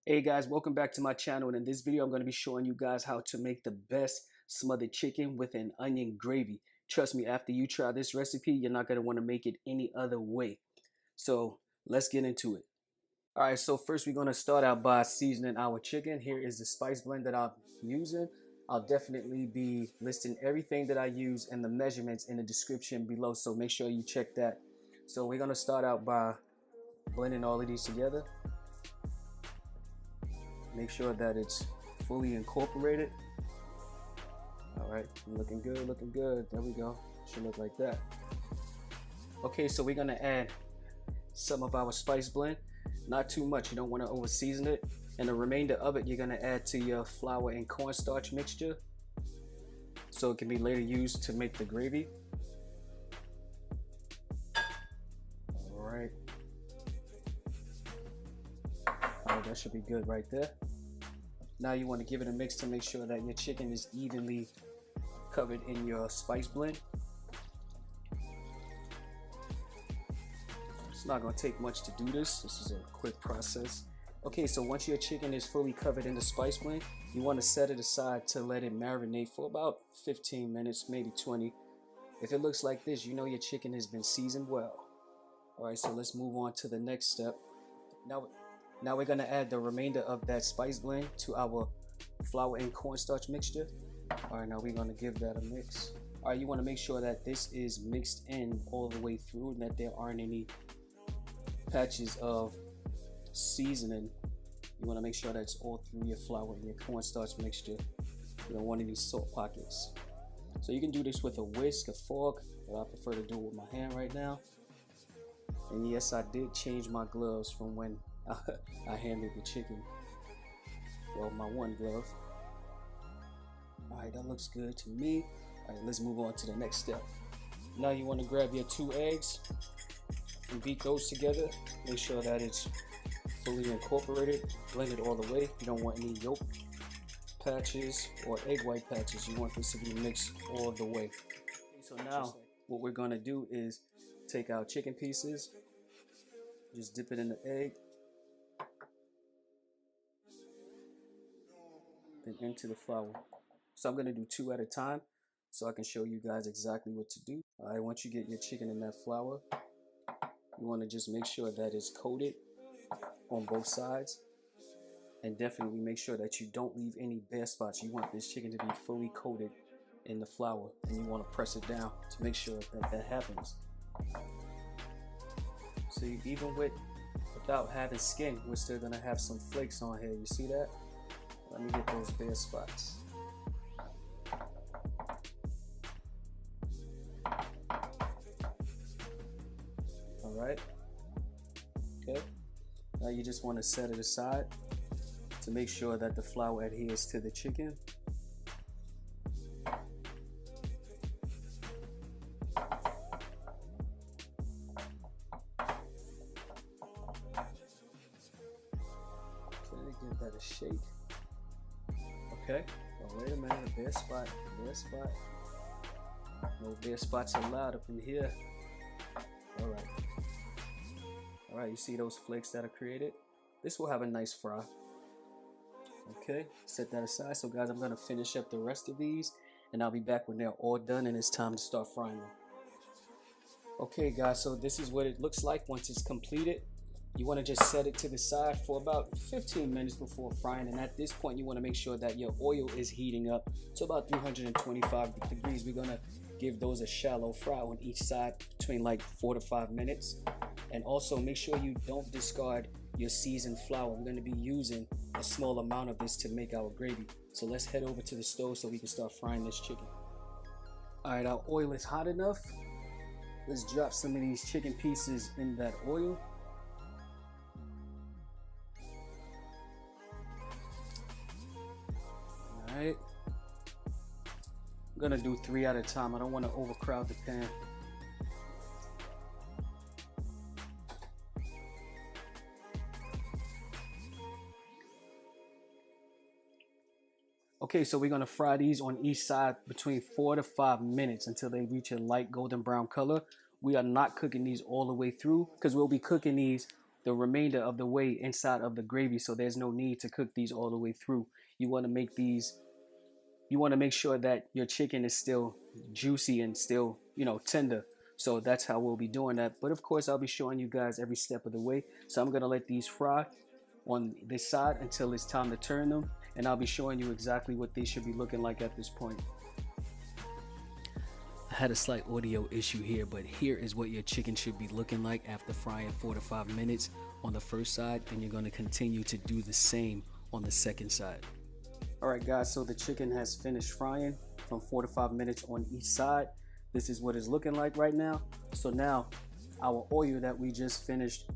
Hey guys, welcome back to my channel, and in this video I'm going to be showing you guys how to make the best smothered chicken with an onion gravy. Trust me, after you try this recipe, you're not going to want to make it any other way. So let's get into it. Alright, so first we're going to start out by seasoning our chicken. Here is the spice blend that I'm using. I'll definitely be listing everything that I use and the measurements in the description below, so make sure you check that. So we're going to start out by blending all of these together. Make sure that it's fully incorporated. All right, looking good, looking good. There we go. Should look like that. Okay, so we're gonna add some of our spice blend. Not too much, you don't wanna over season it. And the remainder of it, you're gonna add to your flour and cornstarch mixture, so it can be later used to make the gravy. All right. That should be good right there. Now you want to give it a mix to make sure that your chicken is evenly covered in your spice blend. It's not going to take much to do this. This is a quick process. Okay, so once your chicken is fully covered in the spice blend, you want to set it aside to let it marinate for about 15 minutes, maybe 20. If it looks like this, you know your chicken has been seasoned well. All right, so let's move on to the next step. Now we're gonna add the remainder of that spice blend to our flour and cornstarch mixture. All right, now we're gonna give that a mix. All right, you wanna make sure that this is mixed in all the way through and that there aren't any patches of seasoning. You wanna make sure that it's all through your flour and your cornstarch mixture. You don't want any salt pockets. So you can do this with a whisk, a fork, but I prefer to do it with my hand right now. And yes, I did change my gloves from when I handled the chicken. Well, my one glove. Alright, that looks good to me. Alright, let's move on to the next step. Now you want to grab your 2 eggs and beat those together. Make sure that it's fully incorporated. Blend it all the way. You don't want any yolk patches or egg white patches. You want this to be mixed all the way. Okay, so now what we're going to do is take our chicken pieces, just dip it in the egg, then into the flour. So I'm going to do 2 at a time so I can show you guys exactly what to do. All right, once you get your chicken in that flour, you want to just make sure that it's coated on both sides, and definitely make sure that you don't leave any bare spots. You want this chicken to be fully coated in the flour, and you want to press it down to make sure that that happens. So even without having skin, we're still going to have some flakes on here. You see that? Let me get those bare spots. All right. Okay. Now you just want to set it aside to make sure that the flour adheres to the chicken. Okay, give that a shake. Okay, well, wait a minute, bare spot, bare spot. No bare spots allowed up in here. All right, you see those flakes that are created? This will have a nice fry. Okay, set that aside. So guys, I'm gonna finish up the rest of these and I'll be back when they're all done and it's time to start frying them. Okay guys, so this is what it looks like once it's completed. You want to just set it to the side for about 15 minutes before frying, and at this point you want to make sure that your oil is heating up to about 325 degrees. We're going to give those a shallow fry on each side between like 4 to 5 minutes. And also make sure you don't discard your seasoned flour. We're going to be using a small amount of this to make our gravy. So let's head over to the stove so we can start frying this chicken. All right, our oil is hot enough. Let's drop some of these chicken pieces in that oil. Alright, I'm gonna do 3 at a time. I don't want to overcrowd the pan. Okay, so we're gonna fry these on each side between 4 to 5 minutes until they reach a light golden brown color. We are not cooking these all the way through because we'll be cooking these the remainder of the way inside of the gravy, so there's no need to cook these all the way through. You want to make these, you want to make sure that your chicken is still juicy and still, tender. So that's how we'll be doing that. But of course, I'll be showing you guys every step of the way. So I'm going to let these fry on this side until it's time to turn them, and I'll be showing you exactly what they should be looking like at this point. I had a slight audio issue here, but here is what your chicken should be looking like after frying 4 to 5 minutes on the first side, and you're going to continue to do the same on the second side. Alright guys, so the chicken has finished frying from 4 to 5 minutes on each side. This is what it's looking like right now. So now our oil that we just finished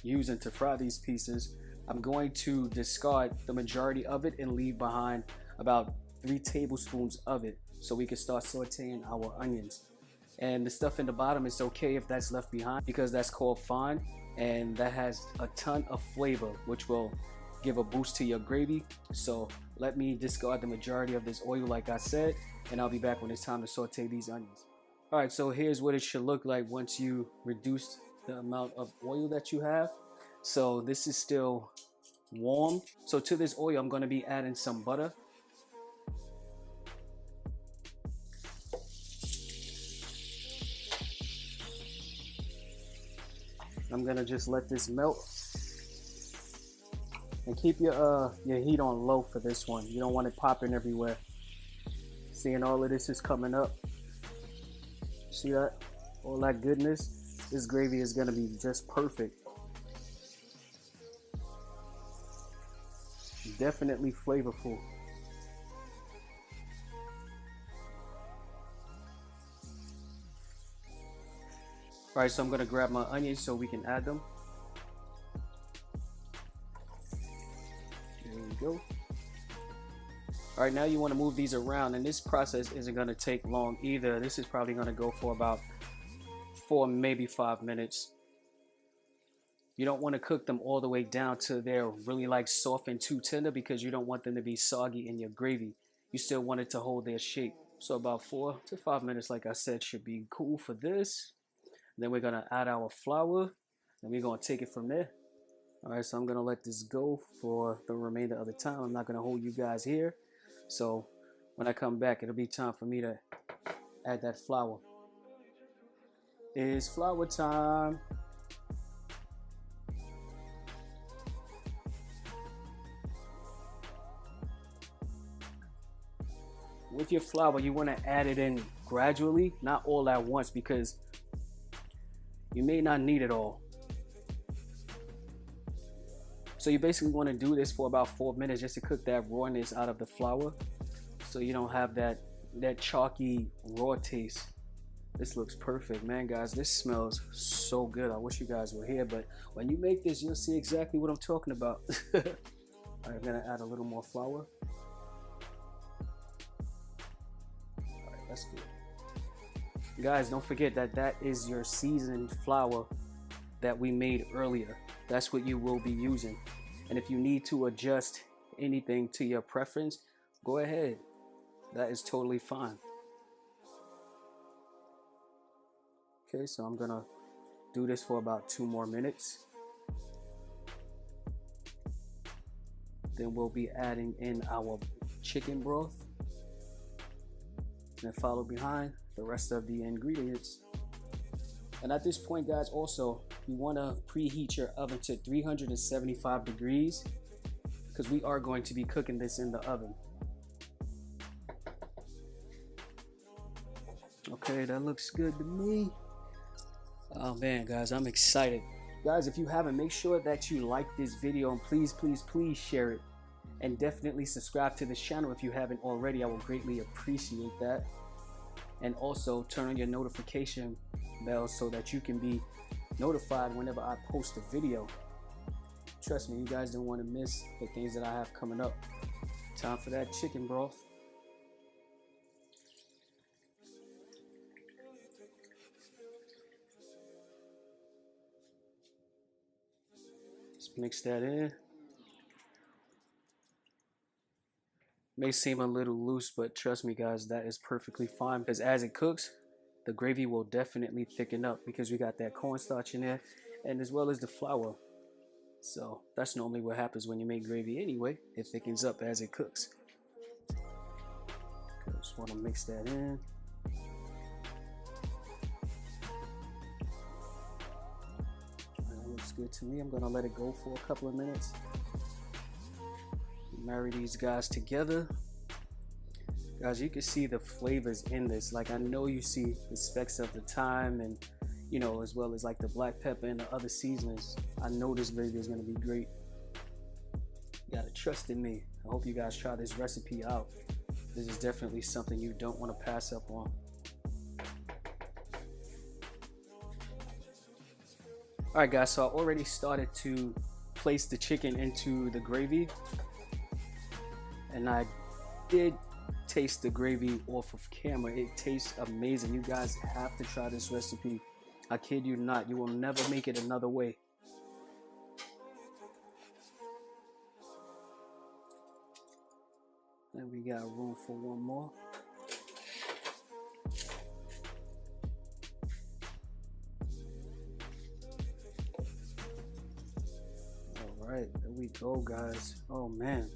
using to fry these pieces, I'm going to discard the majority of it and leave behind about 3 tablespoons of it so we can start sauteing our onions. And the stuff in the bottom is okay if that's left behind, because that's called fine, and that has a ton of flavor which will give a boost to your gravy. So let me discard the majority of this oil like I said, and I'll be back when it's time to saute these onions. Alright, so here's what it should look like once you reduce the amount of oil that you have. So this is still warm. So to this oil, I'm going to be adding some butter. I'm going to just let this melt. And keep your heat on low for this one. You don't want it popping everywhere. Seeing all of this is coming up. See that? All that goodness. This gravy is going to be just perfect. Definitely flavorful. Alright, so I'm going to grab my onions so we can add them. There we go. Alright, now you want to move these around, and this process isn't going to take long either. This is probably going to go for about 4, maybe 5 minutes. You don't want to cook them all the way down to they're really like soft and too tender, because you don't want them to be soggy in your gravy. You still want it to hold their shape. So about 4 to 5 minutes, like I said, should be cool for this. Then we're going to add our flour, and we're going to take it from there. Alright, so I'm going to let this go for the remainder of the time. I'm not going to hold you guys here. So when I come back, it'll be time for me to add that flour. It's flour time. With your flour, you want to add it in gradually, not all at once, because you may not need it all. So you basically want to do this for about 4 minutes just to cook that rawness out of the flour, so you don't have that chalky raw taste. This looks perfect, man, guys. This smells so good. I wish you guys were here, but when you make this, you'll see exactly what I'm talking about. I'm gonna add a little more flour. Alright, that's good. Guys, don't forget that that is your seasoned flour that we made earlier. That's what you will be using. And if you need to adjust anything to your preference, go ahead. That is totally fine. Okay, so I'm gonna do this for about 2 more minutes. Then we'll be adding in our chicken broth, and follow behind the rest of the ingredients. And at this point, guys, also you want to preheat your oven to 375 degrees, because we are going to be cooking this in the oven. Okay, that looks good to me. Oh man, guys, I'm excited. Guys, if you haven't, make sure that you like this video, and please share it, and definitely subscribe to this channel if you haven't already. I will greatly appreciate that. And also turn on your notification bell so that you can be notified whenever I post a video. Trust me, you guys don't want to miss the things that I have coming up. Time for that chicken broth. Let's mix that in. May seem a little loose, but trust me, guys, that is perfectly fine, because as it cooks, the gravy will definitely thicken up, because we got that cornstarch in there, and as well as the flour. So that's normally what happens when you make gravy anyway. It thickens up as it cooks. Just want to mix that in. That looks good to me. I'm gonna let it go for a couple of minutes. Marry these guys together. Guys, you can see the flavors in this. Like, I know you see the specks of the thyme and, you know, as well as like the black pepper and the other seasonings. I know this gravy is gonna be great. You gotta trust in me. I hope you guys try this recipe out. This is definitely something you don't want to pass up on. Alright guys, so I already started to place the chicken into the gravy. And I did taste the gravy off of camera. It tastes amazing. You guys have to try this recipe. I kid you not, you will never make it another way. And we got room for one more. All right, there we go, guys. Oh man.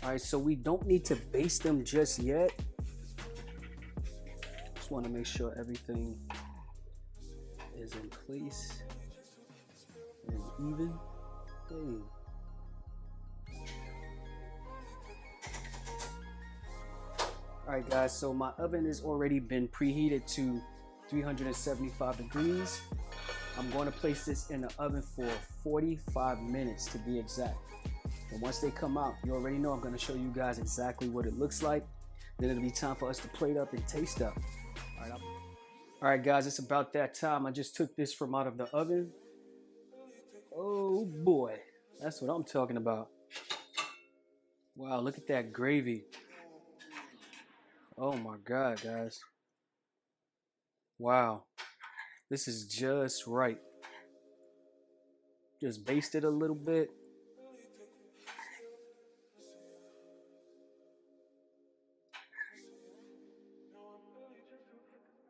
All right, so we don't need to baste them just yet. Just want to make sure everything is in place and even. Hey. All right, guys, so my oven has already been preheated to 375 degrees. I'm going to place this in the oven for 45 minutes to be exact. And once they come out, you already know I'm going to show you guys exactly what it looks like. Then it'll be time for us to plate up and taste up. All right, guys, it's about that time. I just took this from out of the oven. Oh boy, that's what I'm talking about. Wow, look at that gravy. Oh my God, guys. Wow, this is just right. Just baste it a little bit.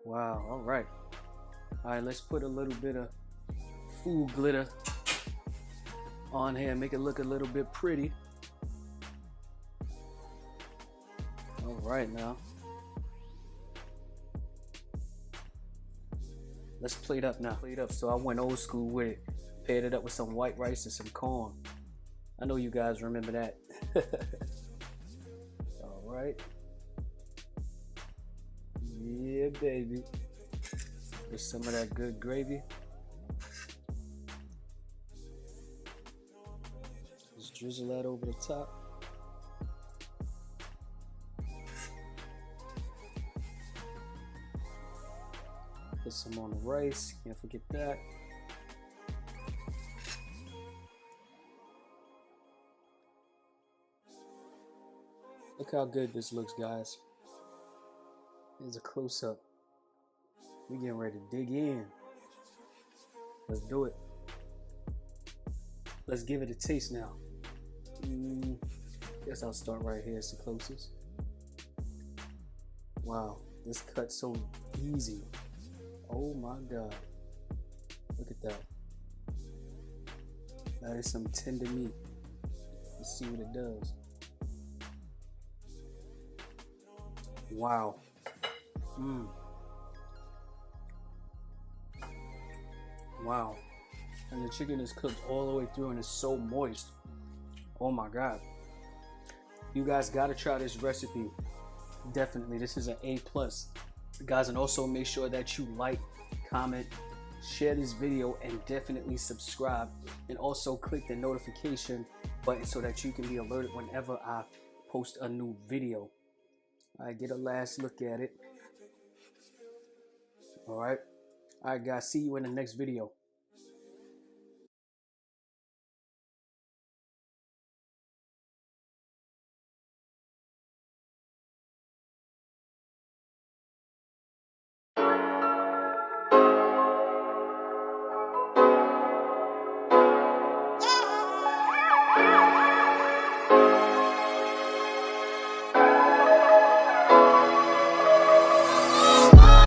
Wow, all right. All right, let's put a little bit of food glitter on here, make it look a little bit pretty. All right, now let's plate up now. Plate up. So I went old school with it, paired it up with some white rice and some corn. I know you guys remember that. All right. Yeah, baby. There's some of that good gravy. Just drizzle that over the top. Put some on the rice, can't forget that. Look how good this looks, guys. Here's a close-up. We're getting ready to dig in. Let's do it. Let's give it a taste now. Guess I'll start right here. It's the closest. Wow, this cut's so easy. Oh my God. Look at that. That is some tender meat. Let's see what it does. Wow. Wow. And the chicken is cooked all the way through and it's so moist. Oh my God. You guys gotta try this recipe. Definitely, this is an A+. Guys, and also make sure that you like, comment, share this video, and definitely subscribe. And also click the notification button so that you can be alerted whenever I post a new video. All right, get a last look at it. All right, guys, see you in the next video.